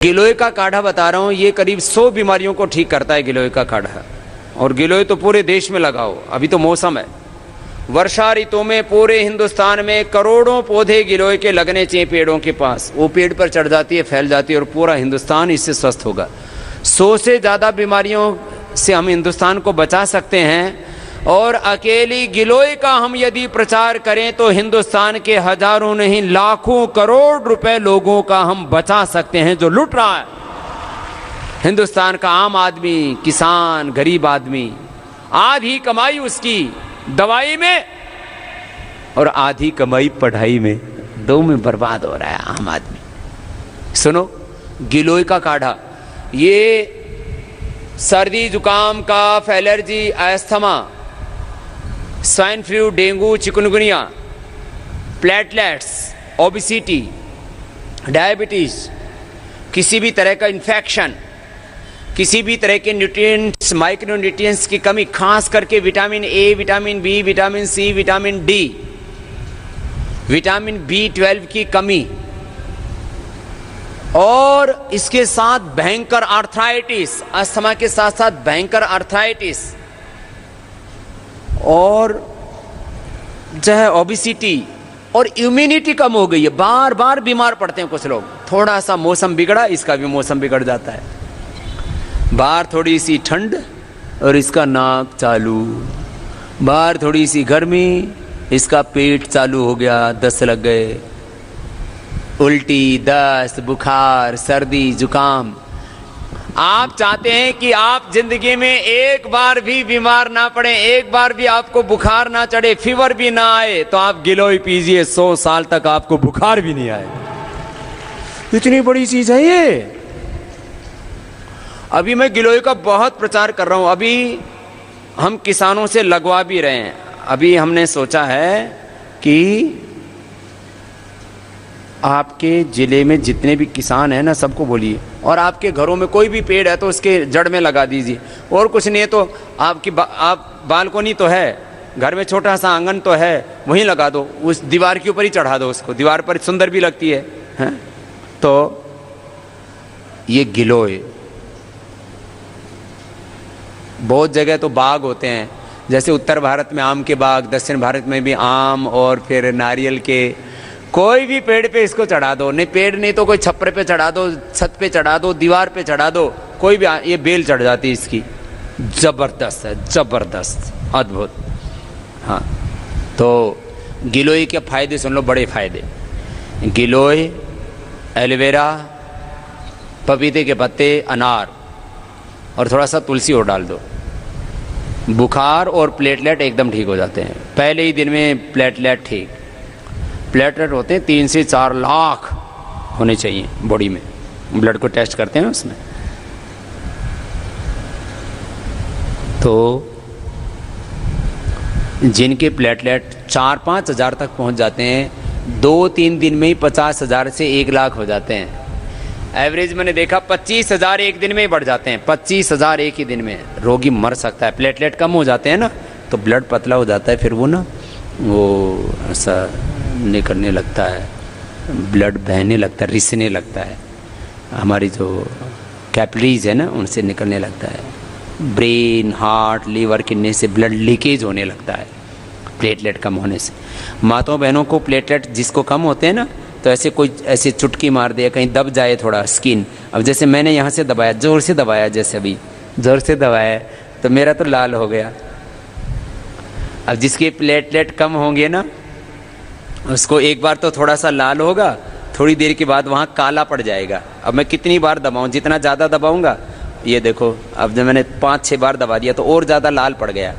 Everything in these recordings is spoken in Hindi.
गिलोय का काढ़ा बता रहा हूँ, ये करीब 100 बीमारियों को ठीक करता है गिलोय का काढ़ा। और गिलोय तो पूरे देश में लगाओ, अभी तो मौसम है, वर्षा ऋतु में पूरे हिंदुस्तान में करोड़ों पौधे गिलोय के लगने चाहिए पेड़ों के पास। वो पेड़ पर चढ़ जाती है, फैल जाती है और पूरा हिंदुस्तान इससे स्वस्थ होगा। 100 से ज़्यादा बीमारियों से हम हिंदुस्तान को बचा सकते हैं। और अकेली गिलोय का हम यदि प्रचार करें तो हिंदुस्तान के हजारों नहीं लाखों करोड़ रुपए लोगों का हम बचा सकते हैं जो लूट रहा है। हिंदुस्तान का आम आदमी, किसान, गरीब आदमी, आधी कमाई उसकी दवाई में और आधी कमाई पढ़ाई में, दो में बर्बाद हो रहा है आम आदमी। सुनो, गिलोय का काढ़ा ये सर्दी जुकाम, कफ, allergy, asthma, swine flu, dengue, chikungunya, platelets, obesity, diabetes, किसी भी तरह का इन्फेक्शन, किसी भी तरह के न्यूट्रिएंट्स, माइक्रो न्यूट्रिएंट्स की कमी, खास करके vitamin A, vitamin B, vitamin C, vitamin D, vitamin B12 की कमी, और इसके साथ भयंकर आर्थराइटिस, अस्थमा के साथ साथ भयंकर आर्थराइटिस, और जो है ओबेसिटी, और इम्यूनिटी कम हो गई है, बार बार बीमार पड़ते हैं कुछ लोग। थोड़ा सा मौसम बिगड़ा, इसका भी मौसम बिगड़ जाता है, बाहर थोड़ी सी ठंड और इसका नाक चालू, बाहर थोड़ी सी गर्मी, इसका पेट चालू हो गया, दस्त लग गए, उल्टी, दस्त, बुखार, सर्दी, जुकाम। आप चाहते हैं कि आप जिंदगी में एक बार भी बीमार ना पड़े, एक बार भी आपको बुखार ना चढ़े, फीवर भी ना आए, तो आप गिलोय पीजिए, 100 साल तक आपको बुखार भी नहीं आए। इतनी बड़ी चीज है ये। अभी मैं गिलोय का बहुत प्रचार कर रहा हूं, अभी हम किसानों से लगवा भी रहे हैं। अभी हमने सोचा है कि आपके ज़िले में जितने भी किसान हैं ना, सबको बोलिए, और आपके घरों में कोई भी पेड़ है तो उसके जड़ में लगा दीजिए। और कुछ नहीं है तो आपकी आप बालकोनी तो है, घर में छोटा सा आंगन तो है, वहीं लगा दो, उस दीवार के ऊपर ही चढ़ा दो उसको, दीवार पर सुंदर भी लगती है, हैं? तो ये गिलोय, बहुत जगह तो बाग होते हैं, जैसे उत्तर भारत में आम के बाग, दक्षिण भारत में भी आम और फिर नारियल के। कोई भी पेड़ पे इसको चढ़ा दो, नहीं पेड़ नहीं तो कोई छप्पर पे चढ़ा दो, छत पे चढ़ा दो, दीवार पे चढ़ा दो, कोई भी, ये बेल चढ़ जाती है इसकी। जबरदस्त है, जबरदस्त, अद्भुत। हाँ, तो गिलोय के फायदे सुन लो, बड़े फायदे। गिलोय, एलोवेरा, पपीते के पत्ते, अनार और थोड़ा सा तुलसी और डाल दो, बुखार और प्लेटलेट एकदम ठीक हो जाते हैं। पहले ही दिन में प्लेटलेट ठीक। प्लेटलेट होते हैं 3 से 4 लाख होने चाहिए बॉडी में, ब्लड को टेस्ट करते हैं उसमें। तो जिनके प्लेटलेट 4-5 हज़ार तक पहुंच जाते हैं, 2-3 दिन में ही 50,000 से 1 लाख हो जाते हैं। एवरेज मैंने देखा 25,000 एक दिन में ही बढ़ जाते हैं, 25,000 एक ही दिन में। रोगी मर सकता है, प्लेटलेट कम हो जाते हैं ना, तो ब्लड पतला हो जाता है, फिर वो ना वो ऐसा निकलने लगता है, ब्लड बहने लगता है, रिसने लगता है, हमारी जो कैपिलरीज है ना उनसे निकलने लगता है। ब्रेन, हार्ट, लीवर, किडनी से ब्लड लीकेज होने लगता है प्लेटलेट कम होने से। माताओं बहनों को प्लेटलेट जिसको कम होते हैं ना, तो ऐसे कोई ऐसे चुटकी मार दिया, कहीं दब जाए थोड़ा स्किन, अब जैसे मैंने यहाँ से दबाया, जोर से दबाया, जैसे अभी जोर से दबाया तो मेरा तो लाल हो गया। अब जिसके प्लेटलेट कम होंगे ना, उसको एक बार तो थोड़ा सा लाल होगा, थोड़ी देर के बाद वहाँ काला पड़ जाएगा। अब मैं कितनी बार दबाऊँ, जितना ज़्यादा दबाऊँगा, ये देखो अब जब मैंने 5-6 बार दबा दिया तो और ज़्यादा लाल पड़ गया,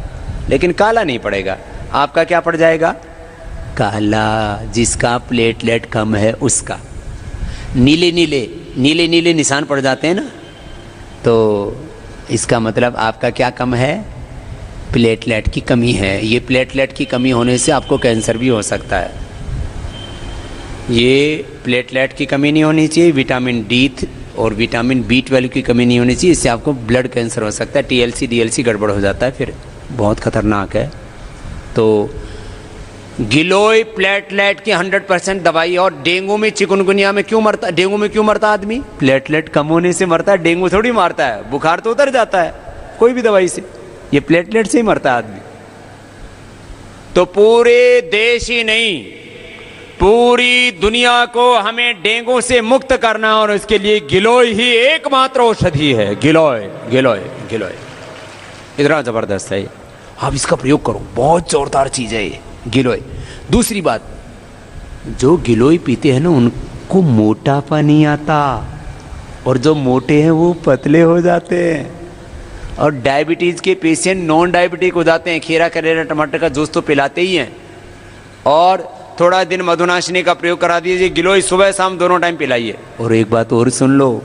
लेकिन काला नहीं पड़ेगा। आपका क्या पड़ जाएगा? काला। जिसका प्लेटलेट कम है उसका नीले नीले नीले नीले निशान पड़ जाते हैं ना, तो इसका मतलब आपका क्या कम है? प्लेटलेट की कमी है। ये प्लेटलेट की कमी होने से आपको कैंसर भी हो सकता है। ये प्लेटलेट की कमी नहीं होनी चाहिए, विटामिन डी और विटामिन B12 की कमी नहीं होनी चाहिए, इससे आपको ब्लड कैंसर हो सकता है। TLC DLC गड़बड़ हो जाता है, फिर बहुत खतरनाक है। तो गिलोय प्लेटलेट की 100% दवाई। और डेंगू में, चिकनगुनिया में क्यों मरता, डेंगू में क्यों मरता आदमी? प्लेटलेट कम होने से मरता है, डेंगू थोड़ी मारता है। बुखार तो उतर जाता है कोई भी दवाई से, ये प्लेटलेट से ही मरता है आदमी। तो पूरे देश ही नहीं, पूरी दुनिया को हमें डेंगू से मुक्त करना, और इसके लिए गिलोय ही एकमात्र औषधि है। गिलोय गिलोय गिलोय इतना जबरदस्त है, आप इसका प्रयोग करो, बहुत जोरदार चीज है ये गिलोय। दूसरी बात, जो गिलोय पीते हैं ना उनको मोटापा नहीं आता, और जो मोटे हैं वो पतले हो जाते हैं। और डायबिटीज के पेशेंट नॉन डायबिटिक हो जाते हैं। खीरा करेला टमाटर का जूस तो पिलाते ही हैं, और थोड़ा दिन मधुनाशिनी का प्रयोग करा दीजिए। गिलोय सुबह शाम दोनों टाइम पिलाइए। और एक बात और सुन लो,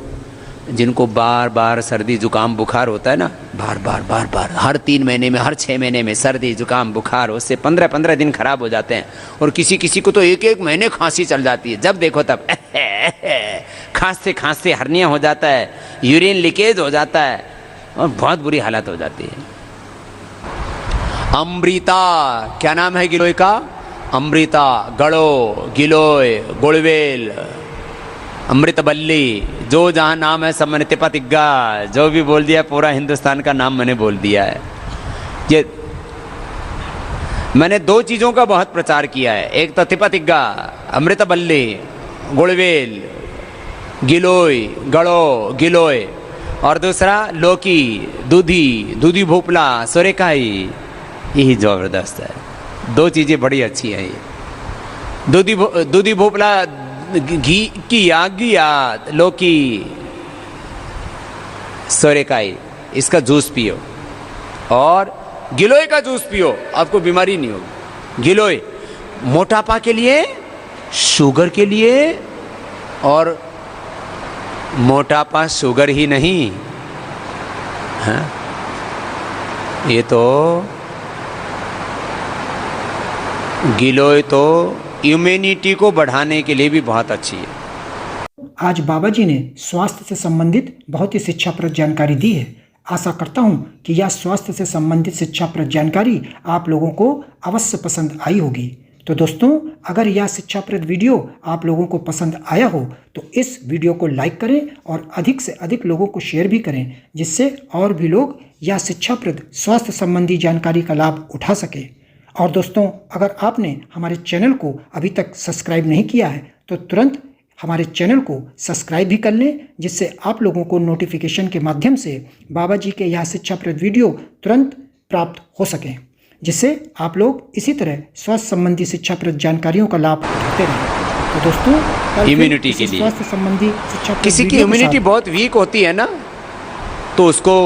जिनको बार बार सर्दी जुकाम बुखार होता है ना, बार बार हर 3 महीने में, हर 6 महीने में सर्दी जुकाम बुखार, उससे 15-15 दिन खराब हो जाते हैं। और किसी किसी को तो 1-1 महीने खांसी चल जाती है, जब देखो तब खांसते खांसते हर्निया हो जाता है, यूरिन लीकेज हो जाता है, और बहुत बुरी हालत हो जाती है। अमृता, क्या नाम है गिलोय का? अमृता, गड़ो, गिलोय, गुड़वेल, अमृतबल्ली, जो जहाँ नाम है सब मैंने तिपतिग्गा, जो भी बोल दिया पूरा हिंदुस्तान का नाम मैंने बोल दिया है। ये मैंने 2 चीज़ों का बहुत प्रचार किया है, एक तो तिपतिग्गा, अमृतबल्ली, गुड़वेल, गिलोय, गड़ो, गिलोय, और दूसरा लौकी, दूधी भोपला, सोरेकाई। यही ज़बरदस्त है, 2 चीज़ें बड़ी अच्छी हैं ये। दूधी भोपला घी की याद, लौकी, सोरेकाई, इसका जूस पियो, और गिलोय का जूस पियो, आपको बीमारी नहीं होगी। गिलोय मोटापा के लिए, शुगर के लिए, और मोटापा शुगर ही नहीं, हाँ? ये तो गिलोय तो इम्यूनिटी को बढ़ाने के लिए भी बहुत अच्छी है। आज बाबा जी ने स्वास्थ्य से संबंधित बहुत ही शिक्षाप्रद जानकारी दी है। आशा करता हूं कि यह स्वास्थ्य से संबंधित शिक्षाप्रद जानकारी आप लोगों को अवश्य पसंद आई होगी। तो दोस्तों, अगर यह शिक्षाप्रद वीडियो आप लोगों को पसंद आया हो तो इस वीडियो को लाइक करें और अधिक से अधिक लोगों को शेयर भी करें, जिससे और भी लोग यह शिक्षाप्रद स्वास्थ्य संबंधी जानकारी का लाभ उठा सकें। और दोस्तों, अगर आपने हमारे चैनल को अभी तक सब्सक्राइब नहीं किया है तो तुरंत हमारे चैनल को सब्सक्राइब भी कर लें, जिससे आप लोगों को नोटिफिकेशन के माध्यम से बाबा जी के यह शिक्षाप्रद वीडियो तुरंत प्राप्त हो सकें, जिससे आप लोग इसी तरह स्वास्थ्य संबंधी शिक्षाप्रद जानकारियों का लाभ उठाते रहें। तो दोस्तों, इम्यूनिटी के लिए स्वास्थ्य संबंधी शिक्षाप्रद किसी की इम्यूनिटी बहुत वीक होती है ना, तो उसको